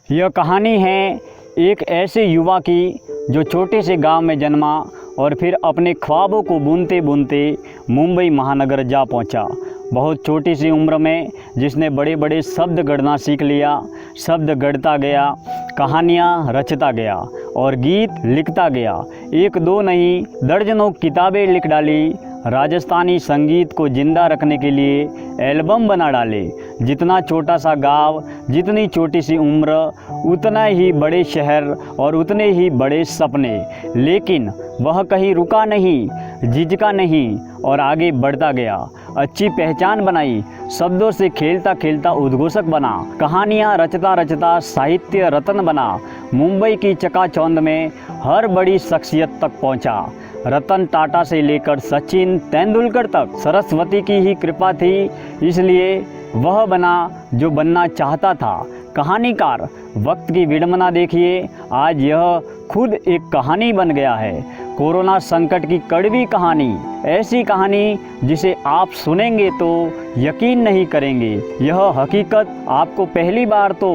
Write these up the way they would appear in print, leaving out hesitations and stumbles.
यह कहानी है एक ऐसे युवा की जो छोटे से गांव में जन्मा और फिर अपने ख्वाबों को बुनते बुनते मुंबई महानगर जा पहुंचा। बहुत छोटी सी उम्र में जिसने बड़े बड़े शब्द गढ़ना सीख लिया, शब्द गढ़ता गया, कहानियाँ रचता गया और गीत लिखता गया। एक दो नहीं दर्जनों किताबें लिख डाली। राजस्थानी संगीत को जिंदा रखने के लिए एल्बम बना डाले। जितना छोटा सा गांव, जितनी छोटी सी उम्र, उतना ही बड़े शहर और उतने ही बड़े सपने। लेकिन वह कहीं रुका नहीं, झिझका नहीं और आगे बढ़ता गया। अच्छी पहचान बनाई, शब्दों से खेलता खेलता उद्घोषक बना, कहानियाँ रचता रचता साहित्य रत्न बना। मुंबई की चकाचौंध में हर बड़ी शख्सियत तक पहुँचा। रतन टाटा से लेकर सचिन तेंदुलकर तक सरस्वती की ही कृपा थी, इसलिए वह बना जो बनना चाहता था, कहानीकार। वक्त की विडंबना देखिए, आज यह खुद एक कहानी बन गया है। कोरोना संकट की कड़वी कहानी, ऐसी कहानी जिसे आप सुनेंगे तो यकीन नहीं करेंगे। यह हकीकत आपको पहली बार तो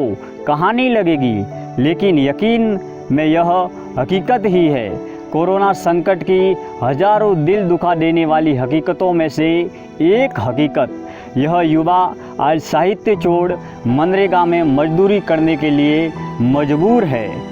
कहानी लगेगी, लेकिन यकीन में यह हकीकत ही है। कोरोना संकट की हजारों दिल दुखा देने वाली हकीकतों में से एक हकीकत, यह युवा आज साहित्य छोड़ मनरेगा में मजदूरी करने के लिए मजबूर है।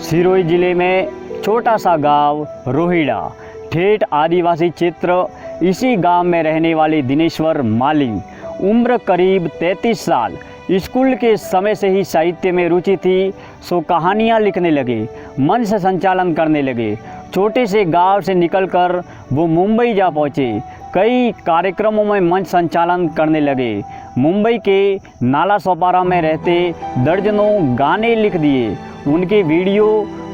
सिरोही जिले में छोटा सा गांव रोहिड़ा, ठेठ आदिवासी क्षेत्र। इसी गांव में रहने वाले दिनेश्वर माली, उम्र करीब 33 साल। स्कूल के समय से ही साहित्य में रुचि थी, सो कहानियाँ लिखने लगे, मंच संचालन करने लगे। छोटे से गांव से निकलकर वो मुंबई जा पहुँचे। कई कार्यक्रमों में मंच संचालन करने लगे। मुंबई के नाला सोपारा में रहते दर्जनों गाने लिख दिए। उनके वीडियो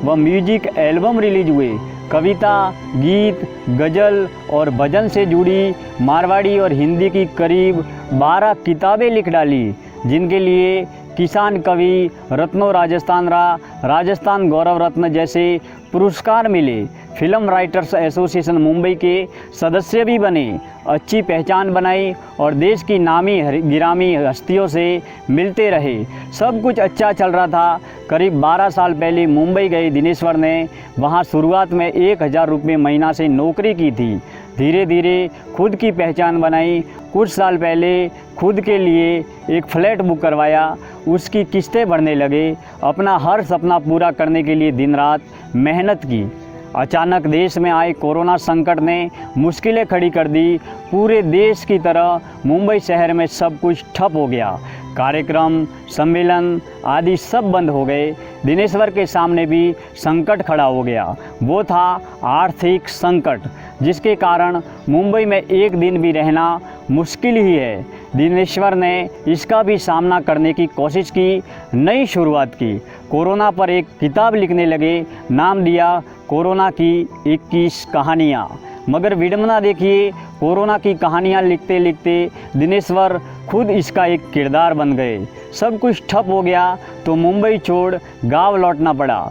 व म्यूजिक एल्बम रिलीज हुए। कविता, गीत, गज़ल और भजन से जुड़ी मारवाड़ी और हिंदी की करीब 12 किताबें लिख डाली, जिनके लिए किसान कवि रत्नो राजस्थान गौरव रत्न जैसे पुरस्कार मिले। फिल्म राइटर्स एसोसिएशन मुंबई के सदस्य भी बने। अच्छी पहचान बनाई और देश की नामी गिरामी हस्तियों से मिलते रहे। सब कुछ अच्छा चल रहा था। करीब 12 साल पहले मुंबई गए दिनेश्वर ने वहां शुरुआत में 1000 रुपये महीना से नौकरी की थी। धीरे धीरे खुद की पहचान बनाई। कुछ साल पहले खुद के लिए एक फ्लैट बुक करवाया। उसकी किस्तें भरने लगे। अपना हर सपना पूरा करने के लिए दिन रात मेहनत की। अचानक देश में आए कोरोना संकट ने मुश्किलें खड़ी कर दी। पूरे देश की तरह मुंबई शहर में सब कुछ ठप हो गया। कार्यक्रम, सम्मेलन आदि सब बंद हो गए। दिनेश्वर के सामने भी संकट खड़ा हो गया। वो था आर्थिक संकट, जिसके कारण मुंबई में एक दिन भी रहना मुश्किल ही है। दिनेश्वर ने इसका भी सामना करने की कोशिश की, नई शुरुआत की। कोरोना पर एक किताब लिखने लगे, नाम दिया कोरोना की 21 कहानियाँ। मगर विडंबना देखिए, कोरोना की कहानियाँ लिखते लिखते दिनेश्वर खुद इसका एक किरदार बन गए। सब कुछ ठप हो गया तो मुंबई छोड़ गांव लौटना पड़ा।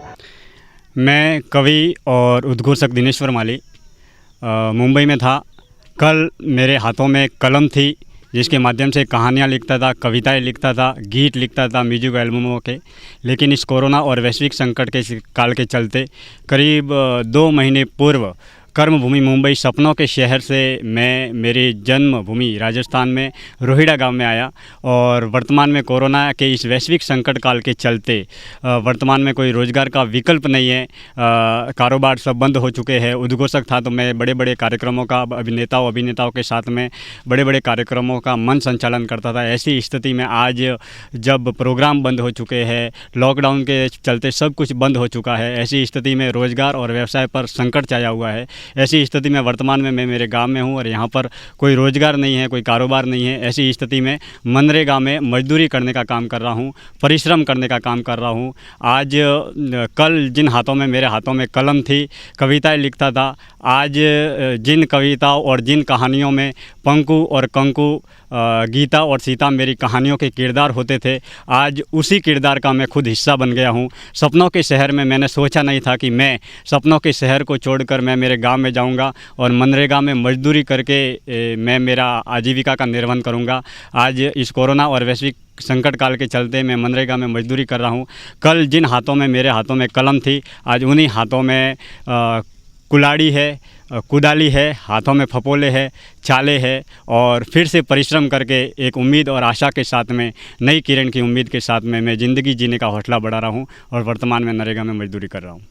मैं कवि और उद्घोषक दिनेश्वर माली मुंबई में था। कल मेरे हाथों में कलम थी, जिसके माध्यम से कहानियाँ लिखता था, कविताएं लिखता था, गीत लिखता था म्यूजिक एल्बमों के। लेकिन इस कोरोना और वैश्विक संकट के काल के चलते करीब 2 महीने पूर्व कर्मभूमि मुंबई, सपनों के शहर से मैं मेरी जन्मभूमि राजस्थान में रोहिड़ा गांव में आया। और वर्तमान में कोरोना के इस वैश्विक संकट काल के चलते वर्तमान में कोई रोज़गार का विकल्प नहीं है। कारोबार सब बंद हो चुके हैं। उद्घोषक था तो मैं बड़े बड़े कार्यक्रमों का अभिनेताओं के साथ में बड़े बड़े कार्यक्रमों का मंच संचालन करता था। ऐसी स्थिति में आज जब प्रोग्राम बंद हो चुके हैं, लॉकडाउन के चलते सब कुछ बंद हो चुका है, ऐसी स्थिति में रोज़गार और व्यवसाय पर संकट छाया हुआ है। ऐसी स्थिति में वर्तमान में मैं मेरे गांव में हूं और यहां पर कोई रोज़गार नहीं है, कोई कारोबार नहीं है। ऐसी स्थिति में मनरेगा में मजदूरी करने का काम कर रहा हूं, परिश्रम करने का काम कर रहा हूं। आज कल जिन हाथों में, मेरे हाथों में कलम थी, कविताएं लिखता था, आज जिन कविताओं और जिन कहानियों में पंकु और कंकु, गीता और सीता मेरी कहानियों के किरदार होते थे, आज उसी किरदार का मैं खुद हिस्सा बन गया हूँ। सपनों के शहर में मैंने सोचा नहीं था कि मैं सपनों के शहर को छोड़कर मैं मेरे गांव में जाऊंगा और मनरेगा में मजदूरी करके मैं मेरा आजीविका का निर्वहन करूंगा। आज इस कोरोना और वैश्विक संकट काल के चलते मैं मनरेगा में मजदूरी कर रहा हूं। कल जिन हाथों में, मेरे हाथों में कलम थी, आज उन्हीं हाथों में कुल्हाड़ी है, कुदाली है, हाथों में फपोले है, छाले है और फिर से परिश्रम करके एक उम्मीद और आशा के साथ में, नई किरण की उम्मीद के साथ में मैं ज़िंदगी जीने का हौसला बढ़ा रहा हूँ और वर्तमान में नरेगा में मजदूरी कर रहा हूँ।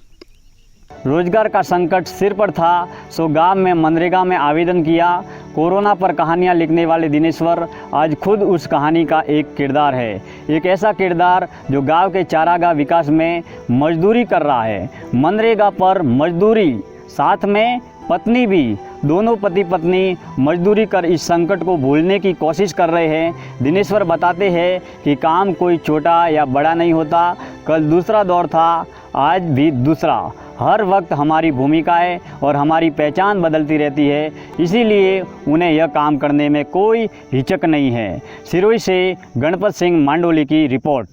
रोजगार का संकट सिर पर था, सो गांव में मनरेगा में आवेदन किया। कोरोना पर कहानियां लिखने वाले दिनेश्वर आज खुद उस कहानी का एक किरदार है, एक ऐसा किरदार जो गांव के चारागाह विकास में मजदूरी कर रहा है। मनरेगा पर मजदूरी, साथ में पत्नी भी, दोनों पति पत्नी मजदूरी कर इस संकट को भूलने की कोशिश कर रहे हैं। दिनेश्वर बताते हैं कि काम कोई छोटा या बड़ा नहीं होता, कल दूसरा दौर था, आज भी दूसरा। हर वक्त हमारी भूमिकाएं और हमारी पहचान बदलती रहती है, इसीलिए उन्हें यह काम करने में कोई हिचक नहीं है। सिरोही से गणपत सिंह मांडोली की रिपोर्ट।